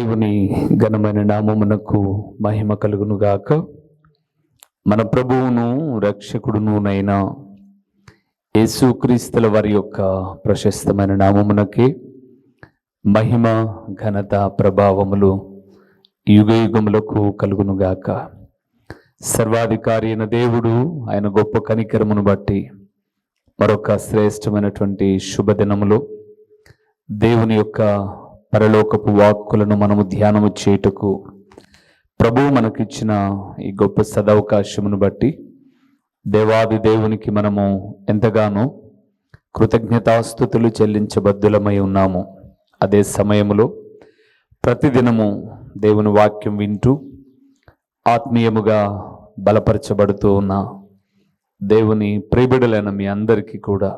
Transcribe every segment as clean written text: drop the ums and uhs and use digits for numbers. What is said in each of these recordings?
దేవుని ఘనమైన నామమునకు మహిమ కలుగునుగాక. మన ప్రభువును రక్షకుడునునైన యేసుక్రీస్తుల వారి యొక్క ప్రశస్తమైన నామమునకి మహిమ ఘనత ప్రభావములు యుగయుగములకు కలుగునుగాక. సర్వాధికారి అయిన దేవుడు ఆయన గొప్ప కనికరమును బట్టి మరొక శ్రేష్టమైనటువంటి శుభదినములో దేవుని యొక్క పరలోకపు వాక్కులను మనము ధ్యానము చేయుటకు ప్రభువు మనకిచ్చిన ఈ గొప్ప సదవకాశమును బట్టి దేవాది దేవునికి మనము ఎంతగానో కృతజ్ఞతాస్తుతులు చెల్లించబద్దులమై ఉన్నాము. అదే సమయంలో ప్రతిదినము దేవుని వాక్యం వింటూ ఆత్మీయముగా బలపరచబడుతూ ఉన్న దేవుని ప్రియబిడలైన మీ అందరికీ కూడా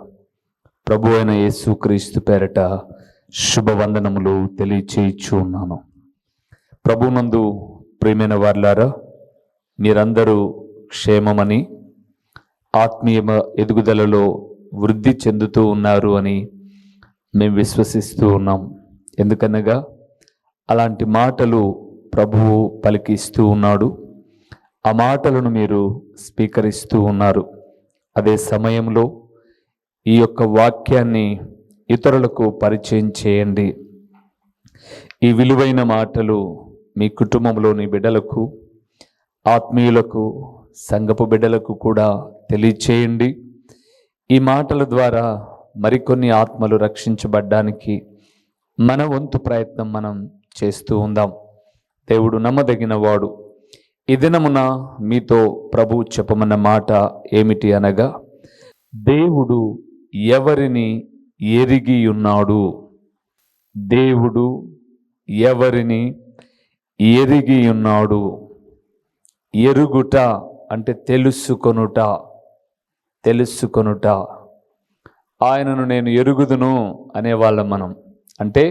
ప్రభు అయిన యేసుక్రీస్తు పేరట శుభవందనములు తెలియచేయచ్చు ఉన్నాను. ప్రభునందు ప్రియమైన వారులారా, మీరందరూ క్షేమమని, ఆత్మీయ ఎదుగుదలలో వృద్ధి చెందుతూ ఉన్నారు అని మేము విశ్వసిస్తూ ఉన్నాం. ఎందుకనగా అలాంటి మాటలు ప్రభువు పలికిస్తూ ఉన్నాడు. ఆ మాటలను మీరు స్వీకరిస్తూ ఉన్నారు. అదే సమయంలో ఈ యొక్క వాక్యాన్ని ఇతరులకు పరిచయం చేయండి. ఈ విలువైన మాటలు మీ కుటుంబంలోని బిడ్డలకు, ఆత్మీయులకు, సంఘపు బిడ్డలకు కూడా తెలియచేయండి. ఈ మాటల ద్వారా మరికొన్ని ఆత్మలు రక్షించబడ్డానికి మన వంతు ప్రయత్నం మనం చేస్తూ ఉందాం. దేవుడు నమ్మదగిన వాడు. ఈ దినమున మీతో ప్రభువు చెప్పమన్న మాట ఏమిటి అనగా, దేవుడు ఎవరిని ఎరిగి ఉన్నాడు. దేవుడు ఎవరిని ఎరిగి ఉన్నాడు. ఎరుగుట అంటే తెలుసుకొనుట. ఆయనను నేను ఎరుగుదును అనేవాళ్ళం మనం. అంటే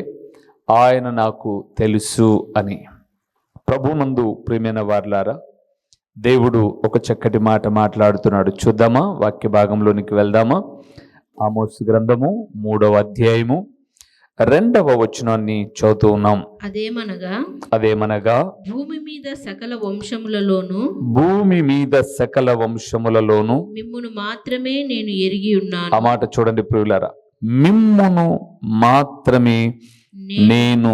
ఆయన నాకు తెలుసు అని. ప్రభునందు ప్రియమైన వారులారా, దేవుడు ఒక చక్కటి మాట మాట్లాడుతున్నాడు. చూద్దామా? వాక్య భాగంలోనికి వెళ్దామా? ఆమోసు గ్రంథము 3వ అధ్యాయము 2వ వచనాన్ని చదువుతూ ఉన్నాం. అదేమనగా భూమి మీద సకల వంశములలోను మిమ్మును మాత్రమే నేను ఎరిగి ఉన్నాను. ఆ మాట చూడండి ప్రియులారా, మిమ్మును మాత్రమే నేను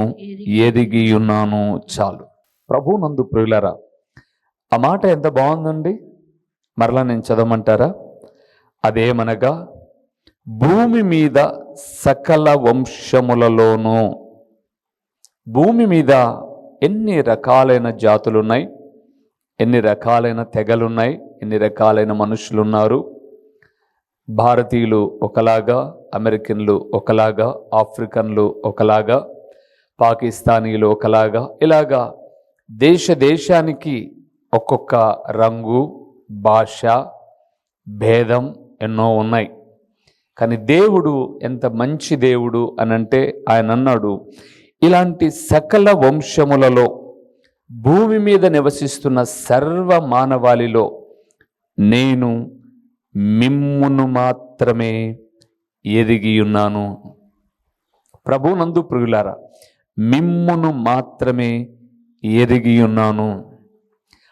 ఎరిగి ఉన్నాను. చాలు. ప్రభు నందు ప్రియులారా, ఆ మాట ఎంత బాగుందండి. మరలా నేను చదవమంటారా? అదేమనగా భూమి మీద సకల వంశములలోనూ. భూమి మీద ఎన్ని రకాలైన జాతులున్నాయి, ఎన్ని రకాలైన తెగలున్నాయి, ఎన్ని రకాలైన మనుషులున్నారు. భారతీయులు ఒకలాగా, అమెరికన్లు ఒకలాగా, ఆఫ్రికన్లు ఒకలాగా, పాకిస్తానీలు ఒకలాగా, ఇలాగా దేశానికి ఒక్కొక్క రంగు, భాష, భేదం ఎన్నో ఉన్నాయి. కానీ దేవుడు ఎంత మంచి దేవుడు అనంటే ఆయన అన్నాడు, ఇలాంటి సకల వంశములలో భూమి మీద నివసిస్తున్న సర్వ మానవాళిలో నేను మిమ్మును మాత్రమే ఎరిగి ఉన్నాను. ప్రభునందు ప్రియులారా, మిమ్మును మాత్రమే ఎరిగి ఉన్నాను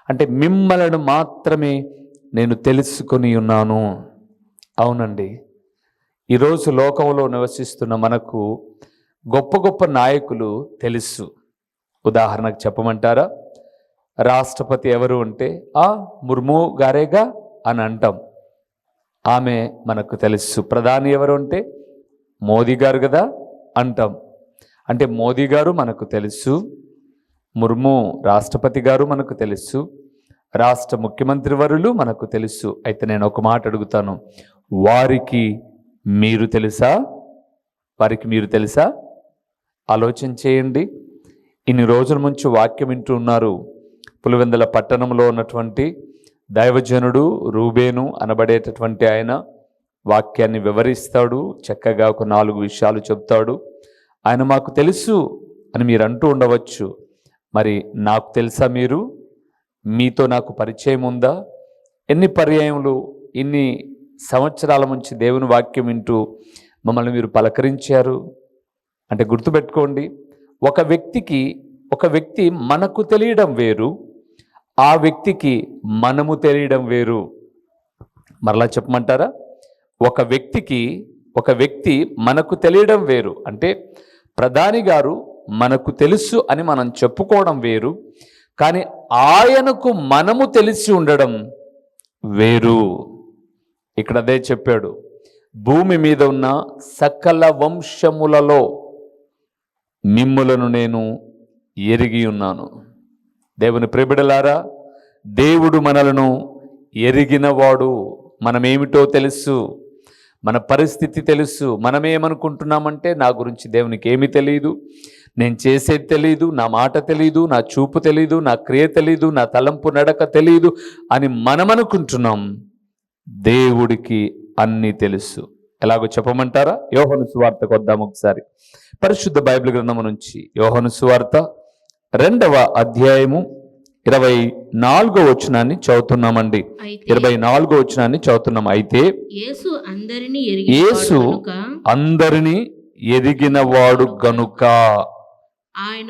అంటే మిమ్మలను మాత్రమే నేను తెలుసుకొని ఉన్నాను. అవునండి, ఈరోజు లోకంలో నివసిస్తున్న మనకు గొప్ప గొప్ప నాయకులు తెలుసు. ఉదాహరణకు చెప్పమంటారా? రాష్ట్రపతి ఎవరు అంటే ముర్ము గారేగా అని అంటాం. ఆమె మనకు తెలుసు. ప్రధాని ఎవరు అంటే మోదీ గారు కదా అంటాం. అంటే మోదీ గారు మనకు తెలుసు, ముర్ము రాష్ట్రపతి గారు మనకు తెలుసు, రాష్ట్ర ముఖ్యమంత్రి వరులు మనకు తెలుసు. అయితే నేను ఒక మాట అడుగుతాను, వారికి మీరు తెలుసా? ఆలోచన చేయండి. ఇన్ని రోజుల నుంచి వాక్యం వింటూ ఉన్నారు. పులివెందుల పట్టణంలో ఉన్నటువంటి దైవజనుడు రూబేను అనబడేటటువంటి ఆయన వాక్యాన్ని వివరిస్తాడు. చక్కగా ఒక 4 విషయాలు చెప్తాడు. ఆయన మాకు తెలుసు అని మీరు అంటూ ఉండవచ్చు. మరి నాకు తెలుసా? మీతో నాకు పరిచయం ఉందా? ఎన్ని పర్యాయములు, ఇన్ని సంవత్సరాల నుంచి దేవుని వాక్యం వింటూ మమ్మల్ని మీరు పలకరించారు అంటే గుర్తుపెట్టుకోండి, ఒక వ్యక్తికి ఒక వ్యక్తి మనకు తెలియడం వేరు, ఆ వ్యక్తికి మనము తెలియడం వేరు. మరలా చెప్పమంటారా? ఒక వ్యక్తి మనకు తెలియడం వేరు. అంటే ప్రధాని గారు మనకు తెలుసు అని మనం చెప్పుకోవడం వేరు, కానీ ఆయనకు మనము తెలిసి ఉండడం వేరు. ఇక్కడ అదే చెప్పాడు, భూమి మీద ఉన్న సకల వంశములలో మిమ్ములను నేను ఎరిగి ఉన్నాను. దేవుని ప్రియబిడలారా, దేవుడు మనలను ఎరిగినవాడు. మనమేమిటో తెలుసు, మన పరిస్థితి తెలుసు. మనమేమనుకుంటున్నామంటే నా గురించి దేవునికి ఏమీ తెలియదు, నేను చేసేది తెలియదు, నా మాట తెలియదు, నా చూపు తెలియదు, నా క్రియ తెలియదు, నా తలంపు నడక తెలియదు అని మనమనుకుంటున్నాం. దేవుడికి అన్నీ తెలుసు. ఎలాగో చెప్పమంటారా? యోహాను సువార్తకు వద్దాం ఒకసారి. పరిశుద్ధ బైబిల్ గ్రంథము నుంచి యోహాను సువార్త 2వ అధ్యాయము 24వ వచనాన్ని చదువుతున్నామండి. 24వ వచనాన్ని చదువుతున్నాం. అయితే యేసు అందరినీ ఎరిగినవాడు గనుక ఆయన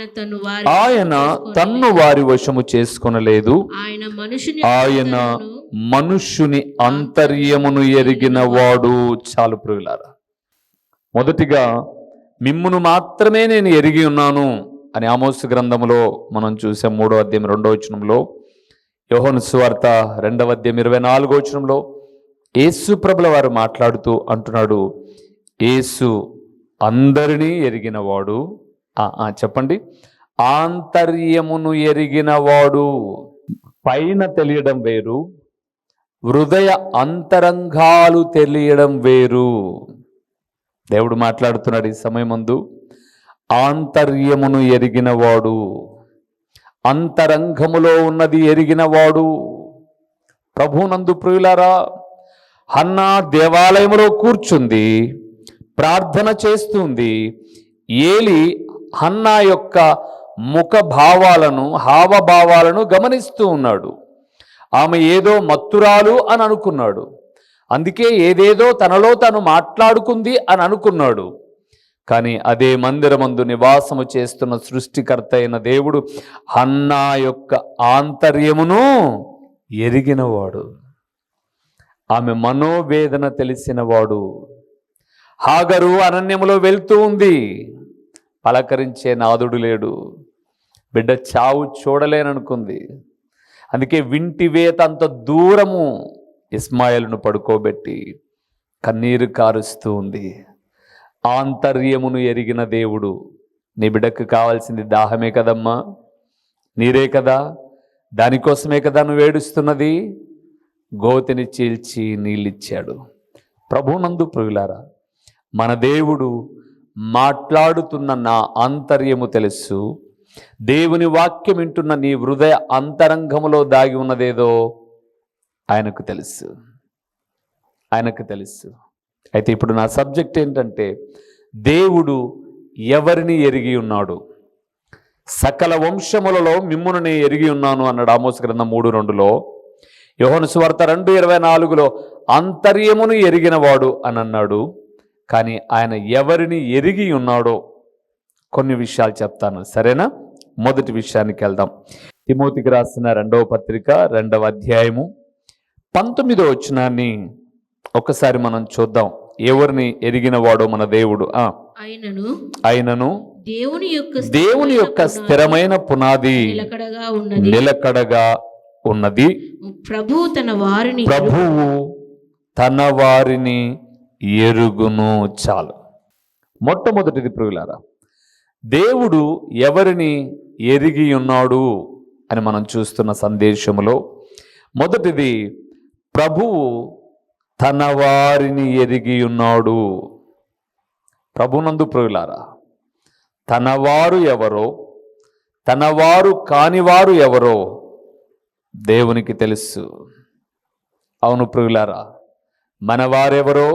తన్ను వారి వశము చేసుకొనలేదు. ఆయన మనుష్యుని అంతర్యమును ఎరిగినవాడు. చాలు ప్రియులారా, మొదటిగా మిమ్మును మాత్రమే నేను ఎరిగి ఉన్నాను అని ఆమోసు గ్రంథములో మనం చూసాం. 3వ అధ్యాయం 2వ వచనంలో, యోహాను సువార్త 2వ అధ్యాయం 24వ వచనంలో యేసు ప్రభుల వారు మాట్లాడుతూ అంటున్నాడు, యేసు అందరినీ ఎరిగినవాడు. చెప్పండి, ఆంతర్యమును ఎరిగినవాడు. పైన తెలియడం వేరు, హృదయ అంతరంగాలు తెలియడం వేరు. దేవుడు మాట్లాడుతున్నాడు ఈ సమయమందు, ఆంతర్యమును ఎరిగినవాడు, అంతరంగములో ఉన్నది ఎరిగినవాడు. ప్రభునందు ప్రియులారా, హన్నా దేవాలయములో కూర్చుంది, ప్రార్థన చేస్తుంది. ఏలి హన్నా యొక్క ముఖ భావాలను, హావభావాలను గమనిస్తూ ఉన్నాడు. ఆమె ఏదో మత్తురాలు అని అనుకున్నాడు. అందుకే ఏదేదో తనలో తను మాట్లాడుకుంది అని అనుకున్నాడు. కానీ అదే మందిరమందు నివాసము చేస్తున్న సృష్టికర్త అయిన దేవుడు హన్నా యొక్క ఆంతర్యమును ఎరిగినవాడు, ఆమె మనోవేదన తెలిసినవాడు. హాగరు అరణ్యములో వెళ్తూ ఉంది, పలకరించే నాదుడు లేడు, బిడ్డ చావు చూడలేననుకుంది. అందుకే వింటివేత అంత దూరము ఇస్మాయిల్ను పడుకోబెట్టి కన్నీరు కారుస్తూ ఉంది. ఆంతర్యమును ఎరిగిన దేవుడు. నీ బిడ్డకు కావాల్సింది దాహమే కదమ్మా, నీరే కదా, దానికోసమే కదా నువ్వు ఏడుస్తున్నది. గోతిని చీల్చి నీళ్ళిచ్చాడు. ప్రభునందు ప్రియులారా, మన దేవుడు మాట్లాడుతున్న నా అంతర్యము తెలుసు. దేవుని వాక్యం వింటున్న నీ హృదయ అంతరంగములో దాగి ఉన్నదేదో ఆయనకు తెలుసు, ఆయనకు తెలుసు. అయితే ఇప్పుడు నా సబ్జెక్ట్ ఏంటంటే, దేవుడు ఎవరిని ఎరిగి ఉన్నాడు? సకల వంశములలో మిమ్మును నేను ఎరిగి ఉన్నాను అన్నాడు ఆమోసు గ్రంథం 3:2లో. యోహాను సువార్త 2:24లో అంతర్యమును ఎరిగినవాడు అని అన్నాడు. కానీ ఆయన ఎవరిని ఎరిగి ఉన్నాడో కొన్ని విషయాలు చెప్తాను, సరేనా? మొదటి విషయానికి వెళ్దాం. తిమోతికి రాసిన 2వ పత్రిక 2వ అధ్యాయము 19వ వచనాన్ని ఒకసారి మనం చూద్దాం. ఎవరిని ఎరిగినవాడో మన దేవుడు. ఆయనను దేవుని యొక్క స్థిరమైన పునాది నిలకడగా ఉన్నది. ప్రభువు తన వారిని ఎరుగును. చాలు. మొట్టమొదటిది ప్రియులారా, దేవుడు ఎవరిని ఎరిగి ఉన్నాడు అని మనం చూస్తున్న సందేశములో మొదటిది, ప్రభువు తన వారిని ఎరిగి ఉన్నాడు. ప్రభునందు ప్రియులారా, తనవారు ఎవరో, తనవారు కానివారు ఎవరో దేవునికి తెలుసు. అవును ప్రియులారా, మనవారెవరో,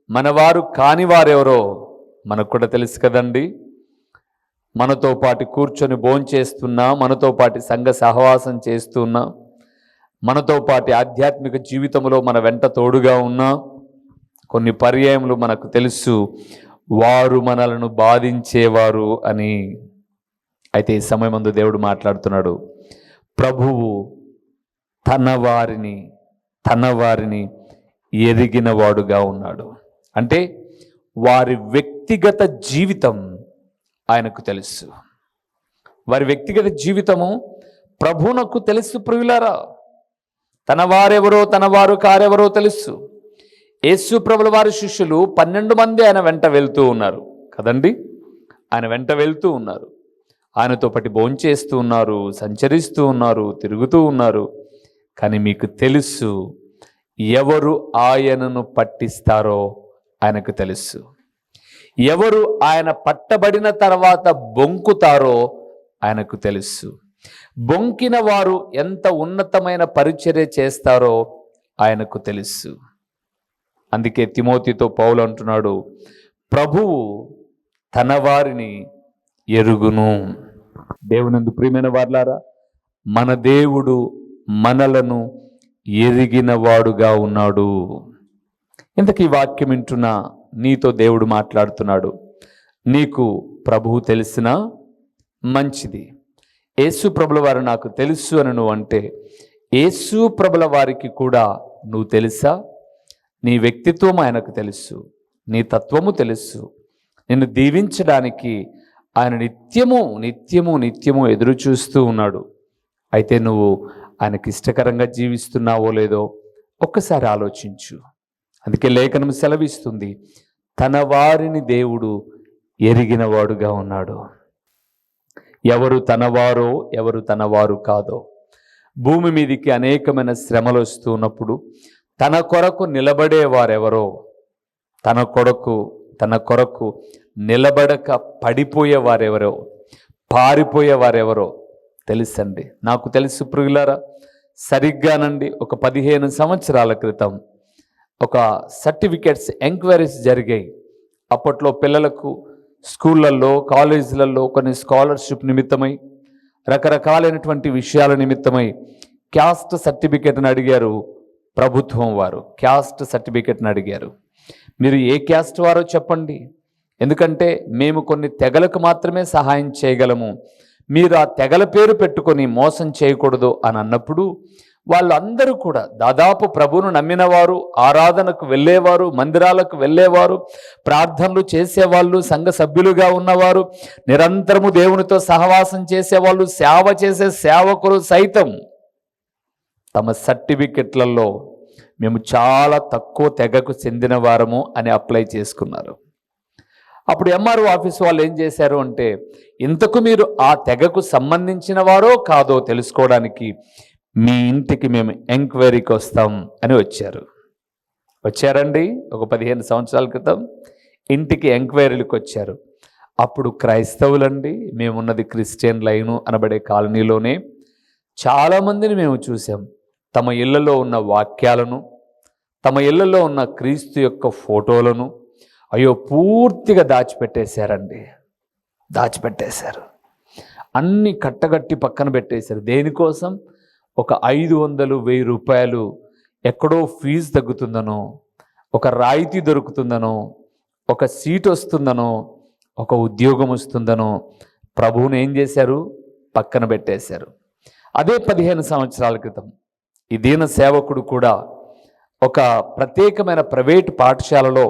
మనవారు కానివారెవరో మనకు కూడా తెలుసు కదండి. మనతో పాటు కూర్చొని భోంచేస్తున్నా, మనతో పాటు సంఘ సహవాసం చేస్తున్నా, మనతో పాటు ఆధ్యాత్మిక జీవితంలో మన వెంట తోడుగా ఉన్నా, కొన్ని పర్యాయములు మనకు తెలుసు వారు మనలను బాధించేవారు అని. అయితే ఈ సమయమందు దేవుడు మాట్లాడుతున్నాడు, ప్రభువు తన వారిని ఎరిగిన వాడుగా ఉన్నాడు. అంటే వారి వ్యక్తిగత జీవితం ఆయనకు తెలుసు. వారి వ్యక్తిగత జీవితము ప్రభువునకు తెలుసు. ప్రియులారా, తన వారెవరో తన వారు కారెవరో తెలుసు. యేసు ప్రభుల వారి శిష్యులు 12 మంది ఆయన వెంట వెళ్తూ ఉన్నారు కదండి. ఆయన వెంట వెళ్తూ ఉన్నారు, ఆయనతో పాటు భోంచేస్తూ ఉన్నారు, సంచరిస్తూ ఉన్నారు, తిరుగుతూ ఉన్నారు. కానీ మీకు తెలుసు, ఎవరు ఆయనను పట్టిస్తారో ఆయనకు తెలుసు. ఎవరు ఆయన పట్టబడిన తర్వాత బొంకుతారో ఆయనకు తెలుసు. బొంకిన వారు ఎంత ఉన్నతమైన పరిచర్య చేస్తారో ఆయనకు తెలుసు. అందుకే తిమోతితో పౌలు అంటున్నాడు, ప్రభువు తన వారిని ఎరుగును. దేవునందు ప్రియమైన వారలారా, మన దేవుడు మనలను ఎరిగిన వాడుగా ఉన్నాడు. ఇంతకీ వాక్యం వింటున్నా నీతో దేవుడు మాట్లాడుతున్నాడు. నీకు ప్రభువు తెలిసినా మంచిది. యేసు ప్రభుల వారు నాకు తెలుసు అని నువ్వు అంటే, యేసు ప్రభుల వారికి కూడా నువ్వు తెలుసా? నీ వ్యక్తిత్వం ఆయనకు తెలుసు, నీ తత్వము తెలుసు. నిన్ను దీవించడానికి ఆయన నిత్యము ఎదురు చూస్తూ ఉన్నాడు. అయితే నువ్వు ఆయనకి ఇష్టకరంగా జీవిస్తున్నావో లేదో ఒక్కసారి ఆలోచించు. అందుకే లేఖనం సెలవిస్తుంది, తన వారిని దేవుడు ఎరిగిన వాడుగా ఉన్నాడు. ఎవరు తనవారో ఎవరు తనవారు కాదో, భూమి మీదికి అనేకమైన శ్రమలు వస్తూ ఉన్నప్పుడు తన కొరకు నిలబడేవారెవరో, తన కొరకు నిలబడక పడిపోయేవారెవరో, పారిపోయేవారెవరో తెలుసండి. నాకు తెలుసు ప్రియులారా, సరిగ్గానండి ఒక 15 సంవత్సరాల క్రితం ఒక సర్టిఫికేట్స్ ఎంక్వైరీస్ జరిగాయి. అప్పట్లో పిల్లలకు స్కూళ్ళల్లో కాలేజీలలో కొన్ని స్కాలర్షిప్ నిమిత్తమై, రకరకాలైనటువంటి విషయాల నిమిత్తమై క్యాస్ట్ సర్టిఫికేట్ని అడిగారు. ప్రభుత్వం వారు క్యాస్ట్ సర్టిఫికేట్ని అడిగారు. మీరు ఏ క్యాస్ట్ వారో చెప్పండి, ఎందుకంటే మేము కొన్ని తెగలకు మాత్రమే సహాయం చేయగలము, మీరు ఆ తెగల పేరు పెట్టుకొని మోసం చేయకూడదు అని అన్నప్పుడు వాళ్ళందరూ కూడా దాదాపు ప్రభువును నమ్మినవారు, ఆరాధనకు వెళ్ళేవారు, మందిరాలకు వెళ్ళేవారు, ప్రార్థనలు చేసేవాళ్ళు, సంఘ సభ్యులుగా ఉన్నవారు, నిరంతరము దేవునితో సహవాసం చేసేవాళ్ళు, సేవ చేసే సేవకులు సైతం తమ సర్టిఫికెట్లలో మేము చాలా తక్కువ తెగకు చెందిన వారము అని అప్లై చేసుకున్నారు. అప్పుడు ఎంఆర్ఓ ఆఫీస్ వాళ్ళు ఏం చేశారు అంటే, ఇంతకు మీరు ఆ తెగకు సంబంధించిన వారో కాదో తెలుసుకోవడానికి మీ ఇంటికి మేము ఎంక్వైరీకి వస్తాం అని వచ్చారండి. ఒక 15 సంవత్సరాల క్రితం ఇంటికి ఎంక్వైరీలకు వచ్చారు. అప్పుడు క్రైస్తవులండి, మేమున్నది క్రిస్టియన్ లైను అనబడే కాలనీలోనే, చాలామందిని మేము చూసాం. తమ ఇళ్లలో ఉన్న వాక్యాలను, తమ ఇళ్లలో ఉన్న క్రీస్తు యొక్క ఫోటోలను పూర్తిగా దాచిపెట్టేశారు. అన్ని కట్టగట్టి పక్కన పెట్టేశారు. దేనికోసం? ఒక 500-1000 రూపాయలు ఎక్కడో ఫీజు తగ్గుతుందనో, ఒక రాయితీ దొరుకుతుందనో, ఒక సీట్ వస్తుందనో, ఒక ఉద్యోగం వస్తుందనో ప్రభువుని ఏం చేశారు? పక్కన పెట్టేశారు. అదే 15 సంవత్సరాల క్రితం ఈ దీన సేవకుడు కూడా ఒక ప్రత్యేకమైన ప్రైవేటు పాఠశాలలో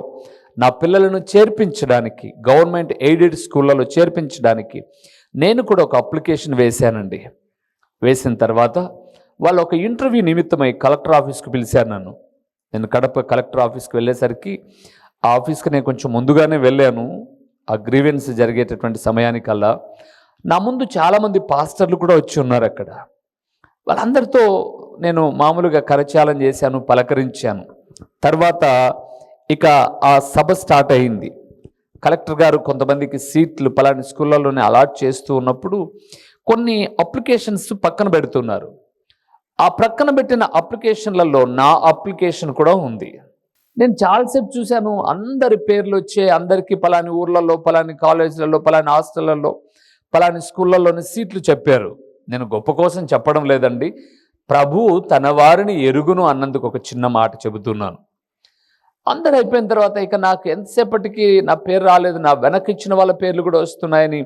నా పిల్లలను చేర్పించడానికి, గవర్నమెంట్ ఎయిడెడ్ స్కూళ్ళలో చేర్పించడానికి నేను కూడా ఒక అప్లికేషన్ వేశానండి. వేసిన తర్వాత వాళ్ళు ఒక ఇంటర్వ్యూ నిమిత్తమై కలెక్టర్ ఆఫీస్కి పిలిచారు నన్ను. నేను కడప కలెక్టర్ ఆఫీస్కి వెళ్ళేసరికి ఆ ఆఫీస్కి నేను కొంచెం ముందుగానే వెళ్ళాను. ఆ గ్రీవెన్స్ జరిగేటటువంటి సమయానికల్లా నా ముందు చాలామంది పాస్టర్లు కూడా వచ్చి ఉన్నారు అక్కడ. వాళ్ళందరితో నేను మామూలుగా కరచాలం చేశాను, పలకరించాను. తర్వాత ఇక ఆ సభ స్టార్ట్ అయింది. కలెక్టర్ గారు కొంతమందికి సీట్లు పలాని స్కూళ్ళలోనే అలాట్ చేస్తూ ఉన్నప్పుడు కొన్ని అప్లికేషన్స్ పక్కన పెడుతున్నారు. ఆ ప్రక్కన పెట్టిన అప్లికేషన్లలో నా అప్లికేషన్ కూడా ఉంది. నేను చాలాసేపు చూశాను, అందరి పేర్లు వచ్చే, అందరికీ పలాని ఊర్లలో, పలాని కాలేజీలలో, పలాని హాస్టళ్లలో, పలాని స్కూళ్ళలోని సీట్లు చెప్పారు. నేను గొప్ప కోసం చెప్పడం లేదండి, ప్రభువు తన వారిని ఎరుగును అన్నందుకు ఒక చిన్న మాట చెబుతున్నాను. అందరు అయిపోయిన తర్వాత ఇక నాకు ఎంతసేపటికి నా పేరు రాలేదు, నా వెనక్కి ఇచ్చిన వాళ్ళ పేర్లు కూడా వస్తున్నాయని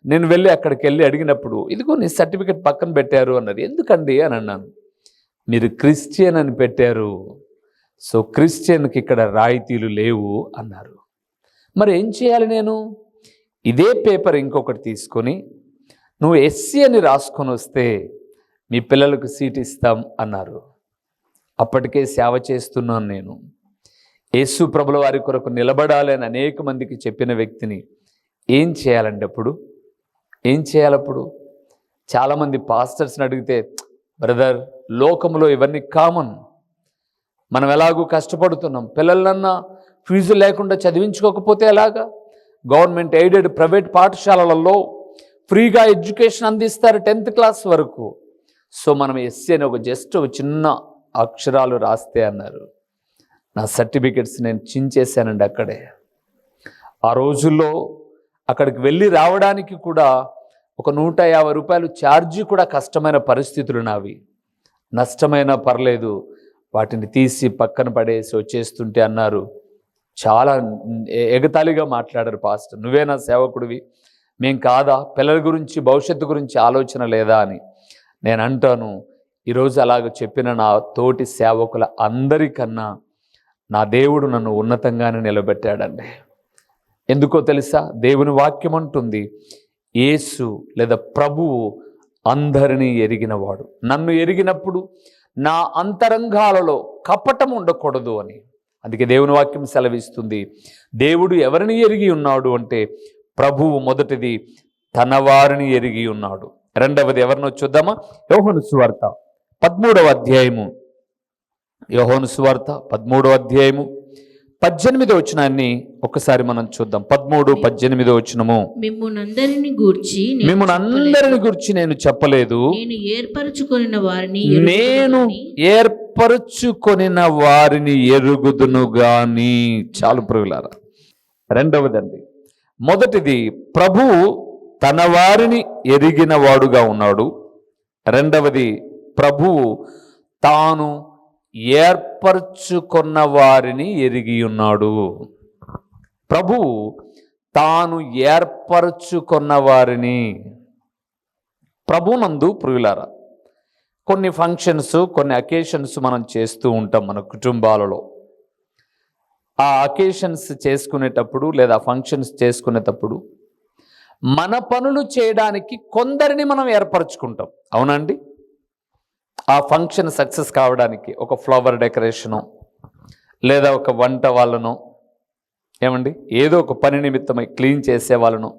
నేను వెళ్ళి అక్కడికి వెళ్ళి అడిగినప్పుడు, ఇదిగో నీ సర్టిఫికెట్ పక్కన పెట్టారు అన్నారు. ఎందుకండి అని అన్నాను. మీరు క్రిస్టియన్ అని పెట్టారు, సో క్రిస్టియన్కి ఇక్కడ రాయితీలు లేవు అన్నారు. మరి ఏం చేయాలి నేను? ఇదే పేపర్ ఇంకొకటి తీసుకొని నువ్వు ఎస్సీ అని రాసుకొని వస్తే మీ పిల్లలకు సీట్ ఇస్తాం అన్నారు. అప్పటికే సేవ చేస్తున్నాను నేను. యేసు ప్రభుల వారి కొరకు నిలబడాలి అని అనేక మందికి చెప్పిన వ్యక్తిని ఏం చేయాలండి? అప్పుడు ఏం చేయాలప్పుడు? చాలామంది పాస్టర్స్ని అడిగితే, బ్రదర్ లోకంలో ఇవన్నీ కామన్, మనం ఎలాగూ కష్టపడుతున్నాం, పిల్లలన్నా ఫీజు లేకుండా చదివించుకోకపోతే ఎలాగా? గవర్నమెంట్ ఎయిడెడ్ ప్రైవేట్ పాఠశాలలలో ఫ్రీగా ఎడ్యుకేషన్ అందిస్తారు 10th క్లాస్ వరకు. సో మనం ఎస్సీ అని జస్ట్ ఒక చిన్న అక్షరాలు రాస్తే అన్నారు. నా సర్టిఫికెట్స్ నేను చించేశానండి అక్కడే. ఆ రోజుల్లో అక్కడికి వెళ్ళి రావడానికి కూడా ఒక 150 రూపాయలు ఛార్జీ కూడా కష్టమైన పరిస్థితులు నావి. నష్టమైనా పర్లేదు, వాటిని తీసి పక్కన పడేసి వచ్చేస్తుంటే అన్నారు, చాలా ఎగతాళిగా మాట్లాడారు, పాస్టర్ నువ్వేనా సేవకుడివి, మేం కాదా, పిల్లల గురించి భవిష్యత్తు గురించి ఆలోచన లేదా అని. నేను అంటాను, ఈరోజు అలాగ చెప్పిన నా తోటి సేవకుల అందరికన్నా నా దేవుడు నన్ను ఉన్నతంగానే నిలబెట్టాడండి. ఎందుకో తెలుసా? దేవుని వాక్యం అంటుంది, యేసు లేదా ప్రభువు అందరినీ ఎరిగినవాడు. నన్ను ఎరిగినప్పుడు నా అంతరంగాలలో కపటం ఉండకూడదు అని. అందుకే దేవుని వాక్యం సెలవిస్తుంది, దేవుడు ఎవరిని ఎరిగి ఉన్నాడు అంటే, ప్రభువు మొదటిది తన వారిని ఎరిగి ఉన్నాడు. రెండవది ఎవరినో చూద్దామా? యోహాను సువార్త 13వ అధ్యాయము. యోహాను సువార్త 13వ అధ్యాయము 18వ వచనాన్ని ఒకసారి మనం చూద్దాం. 13:18 వచనము. మిమ్మును అందరిని గూర్చి నేను చెప్పలేదు, నేను ఏర్పరచుకొనిన వారిని ఎరుగుదును గాని. చాలు ప్రియులారా. రెండవదండి, మొదటిది ప్రభువు తన వారిని ఎరిగిన వాడుగా ఉన్నాడు. రెండవది ప్రభువు తాను ఏర్పరచుకున్న వారిని ఎరిగి ఉన్నాడు. ప్రభువు తాను ఏర్పరచుకున్న వారిని. ప్రభునందు ప్రియులారా, కొన్ని ఫంక్షన్స్, కొన్ని అకేషన్స్ మనం చేస్తూ ఉంటాం మన కుటుంబాలలో. ఆ అకేషన్స్ చేసుకునేటప్పుడు లేదా ఫంక్షన్స్ చేసుకునేటప్పుడు మన పనులు చేయడానికి కొందరిని మనం ఏర్పరచుకుంటాం, అవునండి? ఆ ఫంక్షన్ సక్సెస్ కావడానికి ఒక ఫ్లవర్ డెకరేషను లేదా ఒక వంట వాళ్ళను, ఏమండి ఏదో ఒక పని నిమిత్తమై క్లీన్ చేసే వాళ్ళను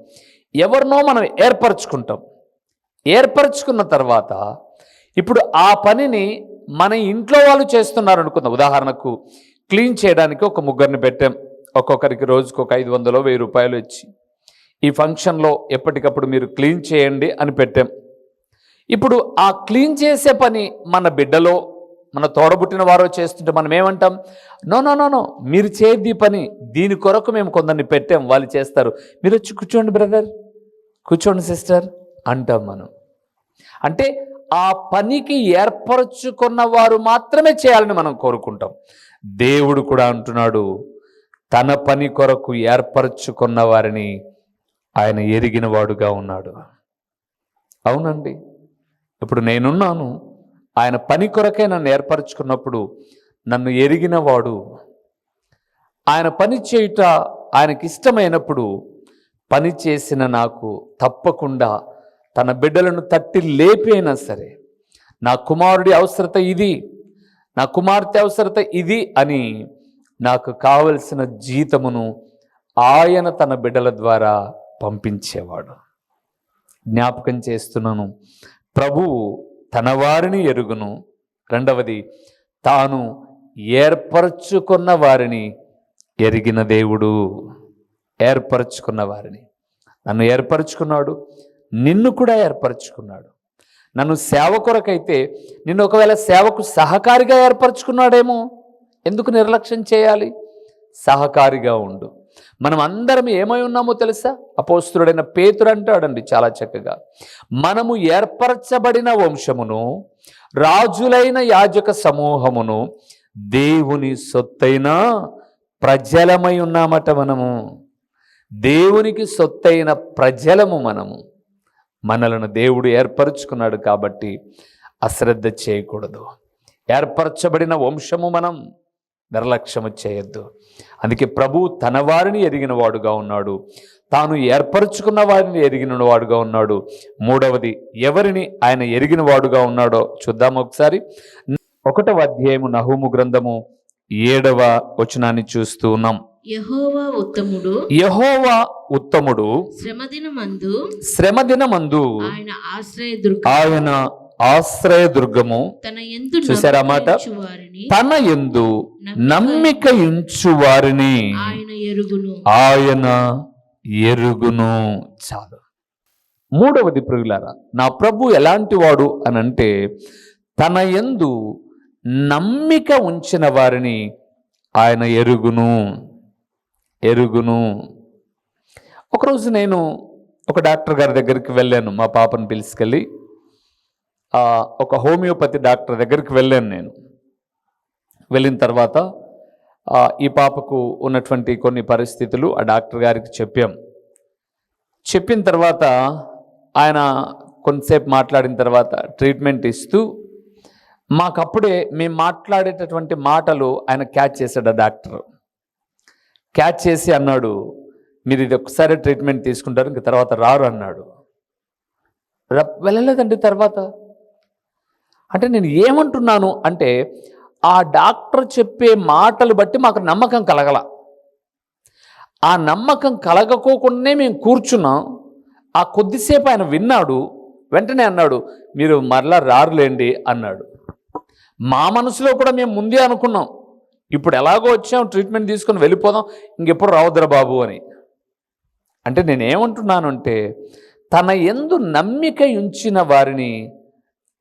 ఎవరినో మనం ఏర్పరచుకుంటాం. ఏర్పరచుకున్న తర్వాత ఇప్పుడు ఆ పనిని మన ఇంట్లో వాళ్ళు చేస్తున్నారు అనుకుందాం. ఉదాహరణకు క్లీన్ చేయడానికి ఒక ముగ్గురిని పెట్టాం, ఒక్కొక్కరికి రోజుకు ఒక 500-1000 రూపాయలు ఇచ్చి ఈ ఫంక్షన్లో ఎప్పటికప్పుడు మీరు క్లీన్ చేయండి అని పెట్టాం. ఇప్పుడు ఆ క్లీన్ చేసే పని మన బిడ్డలో మన తోడబుట్టిన వారో చేస్తుంటే మనం ఏమంటాం? నో నో నో నో మీరు చేయద్ది పని, దీని కొరకు మేము కొందరిని పెట్టాం, వాళ్ళు చేస్తారు, మీరు వచ్చి కూర్చోండి బ్రదర్, కూర్చోండి సిస్టర్ అంటాం మనం. అంటే ఆ పనికి ఏర్పరచుకున్న వారు మాత్రమే చేయాలని మనం కోరుకుంటాం. దేవుడు కూడా అంటున్నాడు, తన పని కొరకు ఏర్పరచుకున్న వారిని ఆయన ఎరిగిన వాడుగా ఉన్నాడు. అవునండి, ఇప్పుడు నేనున్నాను, ఆయన పని కొరకే నన్ను ఏర్పరచుకున్నప్పుడు నన్ను ఎరిగిన వాడు. ఆయన పని చేయుట ఆయనకి ఇష్టమైనప్పుడు పని చేసిన నాకు తప్పకుండా తన బిడ్డలను తట్టి లేపైనా సరే, నా కుమారుడి అవసరత ఇది, నా కుమార్తె అవసరత ఇది అని నాకు కావలసిన జీతమును ఆయన తన బిడ్డల ద్వారా పంపించేవాడు. జ్ఞాపకం చేస్తున్నాను, ప్రభువు తన వారిని ఎరుగును. రెండవది, తాను ఏర్పరచుకున్న వారిని ఎరిగిన దేవుడు. ఏర్పరచుకున్న వారిని, నన్ను ఏర్పరచుకున్నాడు, నిన్ను కూడా ఏర్పరచుకున్నాడు. నన్ను సేవ కొరకైతే నిన్ను ఒకవేళ సేవకు సహకారిగా ఏర్పరచుకున్నాడేమో, ఎందుకు నిర్లక్ష్యం చేయాలి? సహకారిగా ఉండు. మనం అందరం ఏమై ఉన్నామో తెలుసా? అపోస్తులుడైన పేతురు అంటాడండి చాలా చక్కగా, మనము ఏర్పరచబడిన వంశమును, రాజులైన యాజక సమూహమును, దేవుని సొత్తైన ప్రజలమై ఉన్నామట. మనము దేవునికి సొత్తైన ప్రజలము. మనలను దేవుడు ఏర్పరచుకున్నాడు కాబట్టి అశ్రద్ధ చేయకూడదు. ఏర్పరచబడిన వంశము, మనం నిర్లక్ష్యము చేయొద్దు. అందుకే ప్రభు తన వారిని ఎరిగిన వాడుగా ఉన్నాడు, తాను ఏర్పరచుకున్న వారిని ఎరిగిన వాడుగా ఉన్నాడు. మూడవది, ఎవరిని ఆయన ఎరిగిన వాడుగా ఉన్నాడో చూద్దాం ఒకసారి. 1వ అధ్యాయము నహూము గ్రంథము 7వ వచనాన్ని చూస్తూ ఉన్నాం. యెహోవా ఉత్తముడు శ్రమదినమందు ఆయన ఆశ్రయదుర్గము. చూసారా మాట? తన యందు నమ్మిక ఉంచు వారిని ఆయన ఎరుగును. చాలు. మూడవది ప్రియులారా, నా ప్రభు ఎలాంటి వాడు అనంటే తన యందు నమ్మిక ఉంచిన వారిని ఆయన ఎరుగును. ఒకరోజు నేను ఒక డాక్టర్ గారి దగ్గరికి వెళ్ళాను. మా పాపను పిలుచుకెళ్ళి ఒక హోమియోపతి డాక్టర్ దగ్గరికి వెళ్ళాను. నేను వెళ్ళిన తర్వాత ఈ పాపకు ఉన్నటువంటి కొన్ని పరిస్థితులు ఆ డాక్టర్ గారికి చెప్పిన తర్వాత ఆయన కొంతసేపు మాట్లాడిన తర్వాత ట్రీట్మెంట్ ఇస్తూ మాకప్పుడే మేము మాట్లాడేటటువంటి మాటలు ఆయన క్యాచ్ చేశాడు. ఆ డాక్టర్ క్యాచ్ చేసి అన్నాడు, మీరు ఇది ఒకసారి ట్రీట్మెంట్ తీసుకుంటారు, ఇంక తర్వాత రారు అన్నాడు. వెళ్ళలేదండి తర్వాత. అంటే నేను ఏమంటున్నాను అంటే ఆ డాక్టర్ చెప్పే మాటలు బట్టి మాకు నమ్మకం కలగల. ఆ నమ్మకం కలగకోకుండానే మేము కూర్చున్నాం. ఆ కొద్దిసేపు ఆయన విన్నాడు, వెంటనే అన్నాడు, మీరు మరలా రారులేండి అన్నాడు. మా మనసులో కూడా మేము ముందే అనుకున్నాం, ఇప్పుడు ఎలాగో వచ్చాం, ట్రీట్మెంట్ తీసుకొని వెళ్ళిపోదాం, ఇంకెప్పుడు రావద్దురా బాబు అని. అంటే నేనేమంటున్నాను అంటే తన యందు నమ్మిక ఉంచిన వారిని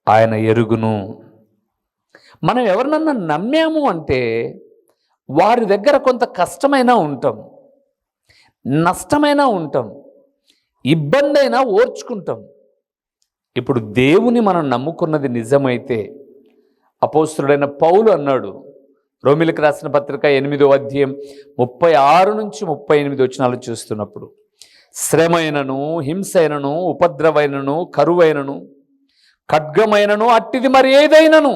ఆయన ఎరుగును. మనం ఎవరినన్నా నమ్మాము అంటే వారి దగ్గర కొంత కష్టమైనా ఉంటాం, నష్టమైనా ఉంటాం, ఇబ్బంది అయినా ఓర్చుకుంటాం. ఇప్పుడు దేవుని మనం నమ్ముకున్నది నిజమైతే అపోస్తలుడైన పౌలు అన్నాడు, రోమిలకు రాసిన పత్రిక 8వ అధ్యాయం 36 నుంచి 38 వచనాలు చూస్తున్నప్పుడు, శ్రమైనను హింసైనను ఉపద్రవైనను కరువైనను ఖడ్గమైనను అట్టిది మరి ఏదైనను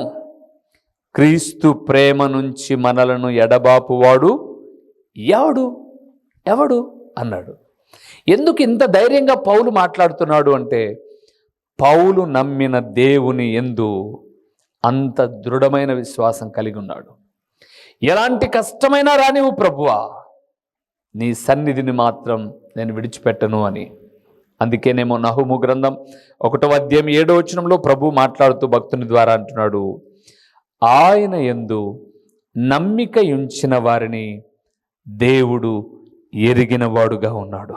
క్రీస్తు ప్రేమ నుంచి మనలను ఎడబాపువాడు ఎవడు అన్నాడు. ఎందుకు ఇంత ధైర్యంగా పౌలు మాట్లాడుతున్నాడు అంటే పౌలు నమ్మిన దేవుని యందు అంత దృఢమైన విశ్వాసం కలిగి ఉన్నాడు. ఎలాంటి కష్టమైనా రానివు ప్రభువా, నీ సన్నిధిని మాత్రం నేను విడిచిపెట్టను అని. అందుకేనేమో నహూము గ్రంథం 1వ అధ్యాయం 7వ వచనంలో ప్రభు మాట్లాడుతూ భక్తుని ద్వారా అంటున్నాడు, ఆయన యందు నమ్మిక ఉంచిన వారిని దేవుడు ఎరిగిన వాడుగా ఉన్నాడు.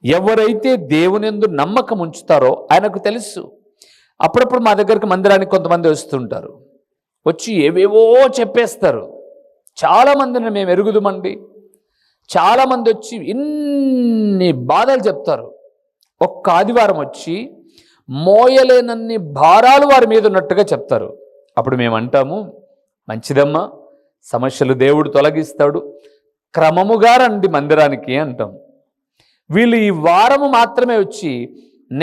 ఎవరైతే దేవుని యందు నమ్మకం ఉంచుతారో ఆయనకు తెలుసు. అప్పుడప్పుడు మా దగ్గరికి మందిరానికి కొంతమంది వస్తుంటారు, వచ్చి ఏవేవో చెప్పేస్తారు. చాలామందిని మేము ఎరుగుదుమండి. చాలామంది వచ్చి ఇన్ని బాధలు చెప్తారు. ఒక్క ఆదివారం వచ్చి మోయలేనన్ని భారాలు వారి మీద ఉన్నట్టుగా చెప్తారు. అప్పుడు మేము అంటాము, మంచిదమ్మా, సమస్యలు దేవుడు తొలగిస్తాడు, క్రమముగా రండి మందిరానికి అంటాం. వీళ్ళు ఈ వారము మాత్రమే వచ్చి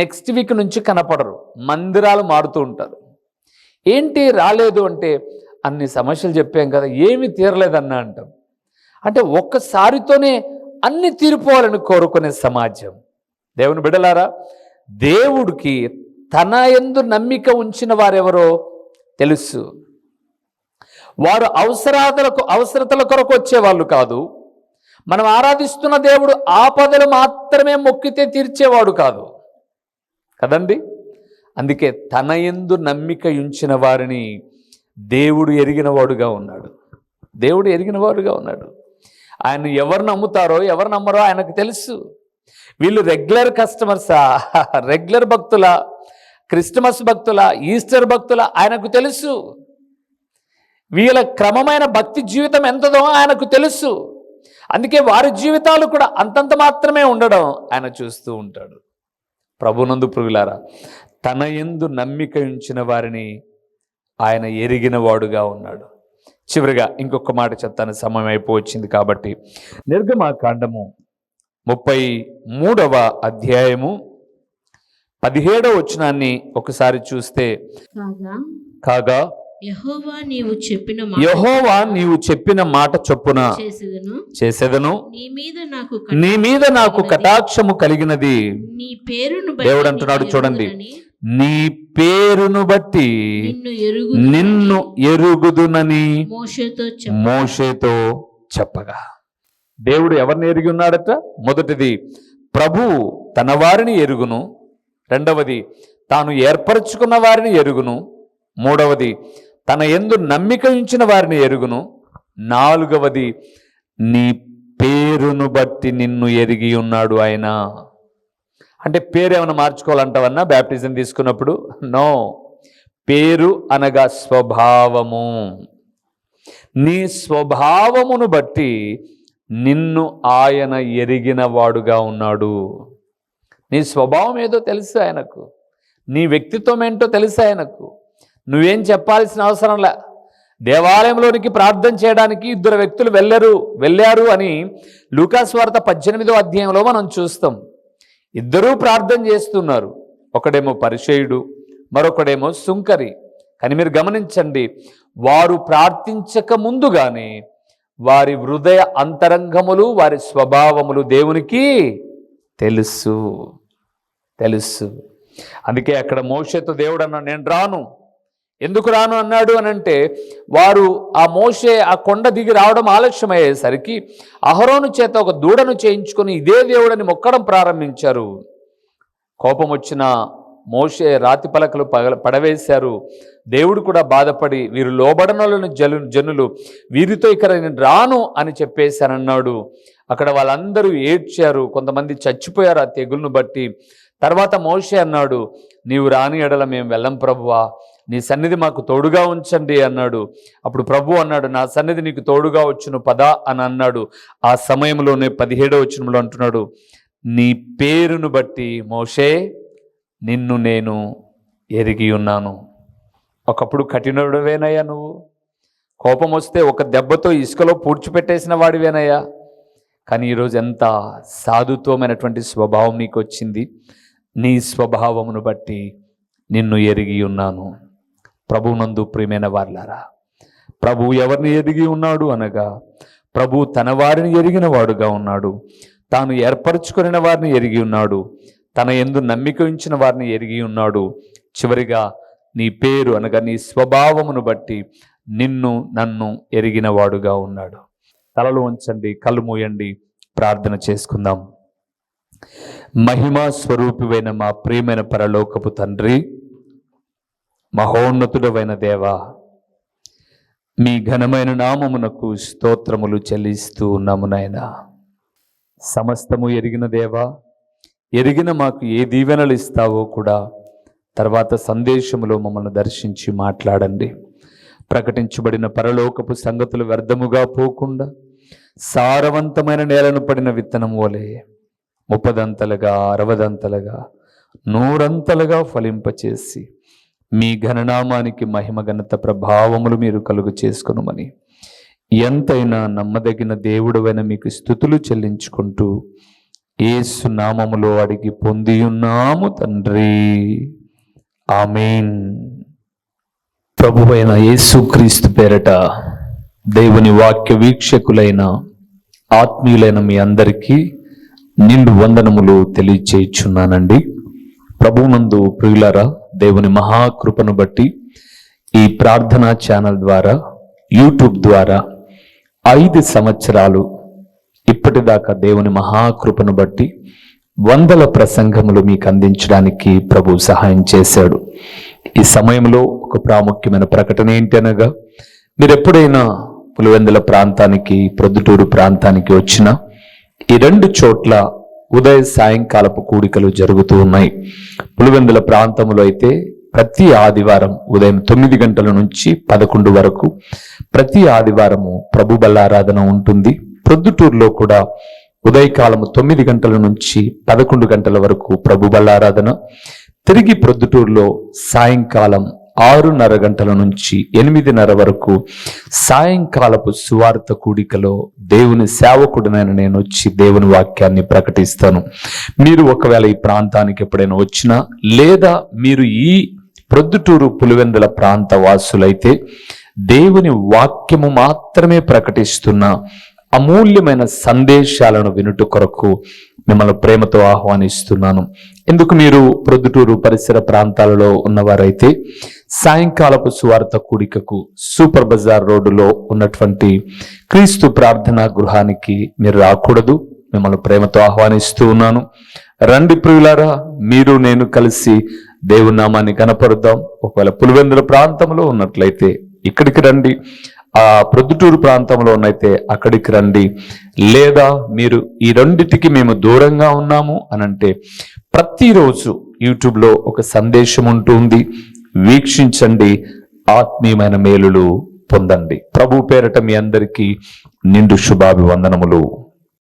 నెక్స్ట్ వీక్ నుంచి కనపడరు, మందిరాలు మారుతూ ఉంటారు. ఏంటి రాలేదు అంటే అన్ని సమస్యలు చెప్పాం కదా, ఏమీ తీరలేదన్నా అంటాం. అంటే ఒక్కసారితోనే అన్ని తీరిపోవాలని కోరుకునే సమాజం. దేవుని బిడ్డలారా, దేవుడికి తన యందు నమ్మిక ఉంచిన వారెవరో తెలుసు. వారు అవసరతల కొరకు వచ్చేవాళ్ళు కాదు. మనం ఆరాధిస్తున్న దేవుడు ఆపదలు మాత్రమే మొక్కితే తీర్చేవాడు కాదు కదండి. అందుకే తన యందు నమ్మిక ఉంచిన వారిని దేవుడు ఎరిగిన వాడుగా ఉన్నాడు. ఆయన ఎవరు నమ్ముతారో ఎవరు నమ్మరో ఆయనకు తెలుసు. వీళ్ళు రెగ్యులర్ కస్టమర్సా, రెగ్యులర్ భక్తులా, క్రిస్టమస్ భక్తులా, ఈస్టర్ భక్తులా ఆయనకు తెలుసు. వీళ్ళ క్రమమైన భక్తి జీవితం ఎంతదో ఆయనకు తెలుసు. అందుకే వారి జీవితాలు కూడా అంతంత మాత్రమే ఉండడం ఆయన చూస్తూ ఉంటాడు. ప్రభునందు ప్రియులారా, తన యందు నమ్మిక ఉంచిన వారిని ఆయన ఎరిగిన వాడుగా ఉన్నాడు. చివరిగా ఇంకొక మాట చెప్తాను, సమయం అయిపోవచ్చింది కాబట్టి. నిర్గమాకాండము 33వ అధ్యాయము 17వ వచనాన్ని ఒకసారి చూస్తే, కాగా యెహోవా నీవు చెప్పిన మాట చొప్పున చేసేదను, నీ మీద నాకు కటాక్షము కలిగినది. దేవుడు అంటున్నాడు, చూడండి, నీ పేరును బట్టి నిన్ను ఎరుగుదునని మోషేతో చెప్పగా. దేవుడు ఎవరిని ఎరిగి ఉన్నాడట? మొదటిది, ప్రభువు తన వారిని ఎరుగును. రెండవది, తాను ఏర్పరచుకున్న వారిని ఎరుగును. మూడవది, తన యందు నమ్మిక ఉంచిన వారిని ఎరుగును. నాలుగవది, నీ పేరును బట్టి నిన్ను ఎరిగి ఉన్నాడు ఆయన. అంటే పేరు ఏమైనా మార్చుకోవాలంటావన్నా బ్యాప్టిజం తీసుకున్నప్పుడు? నో. పేరు అనగా స్వభావము. నీ స్వభావమును బట్టి నిన్ను ఆయన ఎరిగిన వాడుగా ఉన్నాడు. నీ స్వభావం ఏదో తెలుసు ఆయనకు, నీ వ్యక్తిత్వం ఏంటో తెలుసు ఆయనకు. నువ్వేం చెప్పాల్సిన అవసరంలే. దేవాలయంలోనికి ప్రార్థన చేయడానికి 2 వ్యక్తులు వెళ్ళారు అని లూకాసు వార్త 18వ అధ్యాయంలో మనం చూస్తాం. 2 ప్రార్థన చేస్తున్నారు. ఒకడేమో పరిసయ్యుడు, మరొకడేమో సుంకరి. కానీ మీరు గమనించండి, వారు ప్రార్థించక ముందుగానే వారి హృదయ అంతరంగములు, వారి స్వభావములు దేవునికి తెలుసు. అందుకే అక్కడ మోషేతో దేవుడు అన్నాడు, నేను రాను. ఎందుకు రాను అన్నాడు అనంటే, వారు ఆ మోషే ఆ కొండ దిగి రావడం ఆలస్యమయ్యేసరికి అహరోను చేత ఒక దూడను చేయించుకొని ఇదే దేవుడని మొక్కడం ప్రారంభించారు. కోపం వచ్చిన మోషే రాతి పలకలు పడవేశారు. దేవుడు కూడా బాధపడి, వీరు లోబడనలను జనులు, వీరితో ఇక్కడ నేను రాను అని చెప్పేశానన్నాడు. అక్కడ వాళ్ళందరూ ఏడ్చారు, కొంతమంది చచ్చిపోయారు ఆ తెగులను బట్టి. తర్వాత మోషే అన్నాడు, నీవు రాని ఎడల మేము వెళ్ళం ప్రభువా, నీ సన్నిధి మాకు తోడుగా ఉంచండి అన్నాడు. అప్పుడు ప్రభు అన్నాడు, నా సన్నిధి నీకు తోడుగా వచ్చును పదా అని అన్నాడు. ఆ సమయంలోనే 17వ వచనంలో అంటున్నాడు, నీ పేరును బట్టి మోషే నిన్ను నేను ఎరిగి ఉన్నాను. ఒకప్పుడు కఠినుడివేనయ్యా నువ్వు, కోపం వస్తే ఒక దెబ్బతో ఇసుకలో పూడ్చిపెట్టేసిన వాడివేనయ్యా. కానీ ఈరోజు ఎంత సాధుత్వమైనటువంటి స్వభావం నీకు వచ్చింది. నీ స్వభావమును బట్టి నిన్ను ఎరిగి ఉన్నాను. ప్రభువునందు ప్రియమైన వారలారా, ప్రభువు ఎవరిని ఎరిగి ఉన్నాడు అనగా, ప్రభువు తన వారిని ఎరిగిన వాడుగా ఉన్నాడు. తాను ఏర్పరచుకున్న వారిని ఎరిగి ఉన్నాడు. తన యందు నమ్మిక ఉంచిన వారిని ఎరిగి ఉన్నాడు. చివరిగా నీ పేరు అనగా నీ స్వభావమును బట్టి నన్ను ఎరిగిన వాడుగా ఉన్నాడు. తలలు ఉంచండి, కళ్ళు మూయండి, ప్రార్థన చేసుకుందాం. మహిమా స్వరూపివైన మా ప్రియమైన పరలోకపు తండ్రి, మహోన్నతుడవైన దేవా, మీ ఘనమైన నామమునకు స్తోత్రములు చెల్లిస్తూ ఉన్నాము నాయనా. సమస్తము ఎరిగిన దేవా, ఎరిగిన మాకు ఏ దీవెనలు ఇస్తావో కూడా తర్వాత సందేశములో మమ్మల్ని దర్శించి మాట్లాడండి. ప్రకటించబడిన పరలోకపు సంగతులు వ్యర్థముగా పోకుండా సారవంతమైన నేలను పడిన విత్తనం వలె 30 60 100 ఫలింపచేసి మీ ఘననామానికి మహిమ ఘనత ప్రభావములు మీరు కలుగు చేసుకొనుమని ఎంతైనా నమ్మదగిన దేవుడవైన మీకు స్తుతులు చెల్లించుకుంటూ యేసు నామములో అడిగి పొందియున్నాము తండ్రి, ఆమేన్. ప్రభువైన యేసుక్రీస్తు పేరట దేవుని వాక్య వీక్షకులైన ఆత్మీయులైన మీ అందరికీ నిండు వందనములు తెలియచేయుచున్నానండి. ప్రభువునందు ప్రియులారా, దేవుని మహాకృపను బట్టి ఈ ప్రార్థనా ఛానల్ ద్వారా, యూట్యూబ్ ద్వారా 5 సంవత్సరాలు ఇప్పటిదాకా దేవుని మహాకృపను బట్టి 100 ప్రసంగములు మీకు అందించడానికి ప్రభు సహాయం చేశాడు. ఈ సమయంలో ఒక ప్రాముఖ్యమైన ప్రకటన ఏంటనగా, మీరు ఎప్పుడైనా పులివెందుల ప్రాంతానికి, ప్రొద్దుటూరు ప్రాంతానికి వచ్చినా ఈ 2 చోట్ల ఉదయ సాయంకాలపు కూడికలు జరుగుతూ ఉన్నాయి. పులివెందుల ప్రాంతంలో అయితే ప్రతి ఆదివారం ఉదయం 9 గంటల నుంచి 11 వరకు ప్రతి ఆదివారము ప్రభు బల్లారాధన ఉంటుంది. ప్రొద్దుటూరులో కూడా ఉదయకాలము 9 గంటల నుంచి 11 గంటల వరకు ప్రభు బల్లారాధన. తిరిగి ప్రొద్దుటూరులో సాయంకాలం 6:30 గంటల నుంచి 8:30 వరకు సాయంకాలపు సువార్త కూడికలో దేవుని సేవకుడినైన నేను వచ్చి దేవుని వాక్యాన్ని ప్రకటిస్తాను. మీరు ఒకవేళ ఈ ప్రాంతానికి ఎప్పుడైనా వచ్చినా, లేదా మీరు ఈ ప్రొద్దుటూరు పులివెందుల ప్రాంత వాసులైతే దేవుని వాక్యము మాత్రమే ప్రకటిస్తున్న అమూల్యమైన సందేశాలను వినుట కొరకు మిమ్మల్ని ప్రేమతో ఆహ్వానిస్తున్నాను. ఎందుకు మీరు ప్రొద్దుటూరు పరిసర ప్రాంతాలలో ఉన్నవారైతే సాయంకాలపు సువార్త కూడికకు సూపర్ బజార్ రోడ్డులో ఉన్నటువంటి క్రీస్తు ప్రార్థనా గృహానికి మీరు రాకూడదు. మిమ్మల్ని ప్రేమతో ఆహ్వానిస్తూ ఉన్నాను. రండి ప్రియులారా, మీరు నేను కలిసి దేవుని నామాన్ని కనపరుద్దాం. ఒకవేళ పులివెందుల ప్రాంతంలో ఉన్నట్లయితే ఇక్కడికి రండి, ఆ ప్రొద్దుటూరు ప్రాంతంలో ఉన్నైతే అక్కడికి రండి. లేదా మీరు ఈ రెండిటికి మేము దూరంగా ఉన్నాము అనంటే ప్రతిరోజు యూట్యూబ్లో ఒక సందేశం ఉంటుంది, వీక్షించండి, ఆత్మీయమైన మేలులు పొందండి. ప్రభు పేరట మీ అందరికీ నిండు శుభాభివందనములు.